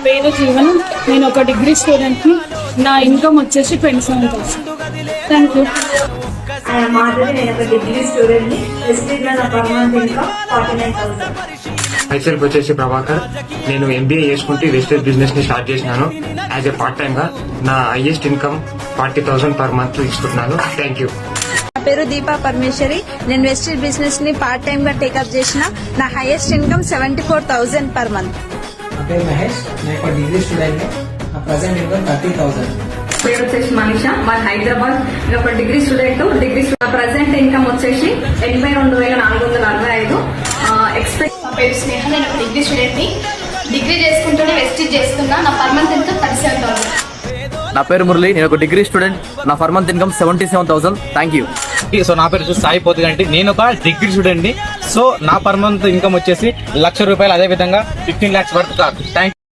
పేరు జీవన్. నేను ఒక డిగ్రీ స్టూడెంట్ని. నా ఇన్కమ్ వచ్చేసి 27,000. Thank you. మాధవి, నేను ఒక డిగ్రీ స్టూడెంట్ని. ఎస్టీగా నా పర్మనెంట్ ఇన్కమ్ 49,000. మైసెల్ఫ్ వచ్చేసి ప్రభాకర్. నేను ఎంబీఏ చేసుకుంటూ వెస్టేజ్ బిజినెస్ ని స్టార్ట్ చేసినాను. యాజ్ ఎ పార్ట్ టైమ్ గా నా హైయెస్ట్ ఇన్కమ్ 40,000 పర్ మంత్ తీసుకుంటున్నాను. Thank you. నా పేరు దీపా పరమేశ్వరి. నేను వెస్టేజ్ బిజినెస్ ని పార్ట్ టైమ్ గా టేకప్ చేసిన. నా హైయెస్ట్ ఇన్కమ్ 74,000 పర్ మంత్. నా పేరు మహేష్. నేను ఒక డిగ్రీ స్టూడెంట్. నా ప్రజెంట్ ఇన్కమ్ 30,000. పేరు వచ్చేసి మనీషా. మా హైదరాబాద్. నేను ఒక డిగ్రీ స్టూడెంట్. ప్రజెంట్ ఇన్కమ్ వచ్చేసి 82,445. నా పేరు స్నేహ. నేను ఒక డిగ్రీ స్టూడెంట్ని. డిగ్రీ చేసుకుంటూనే వెస్టేజ్ చేస్తున్నా. నా పర్ మంత్ ఇన్కమ్ 37,000. నా పేరు మురళి. నేను ఒక డిగ్రీ స్టూడెంట్. నా per month income 77,000. Thank you. So నా పేరు వచ్చేసి సాయి పోతుగంటి. నేను ఒక డిగ్రీ స్టూడెంట్ ని. సో నా పర్ మంత్ ఇన్కమ్ వచ్చేసి ₹1,00,000. అదే విధంగా 15 lakhs వర్త్ కార్. థ్యాంక్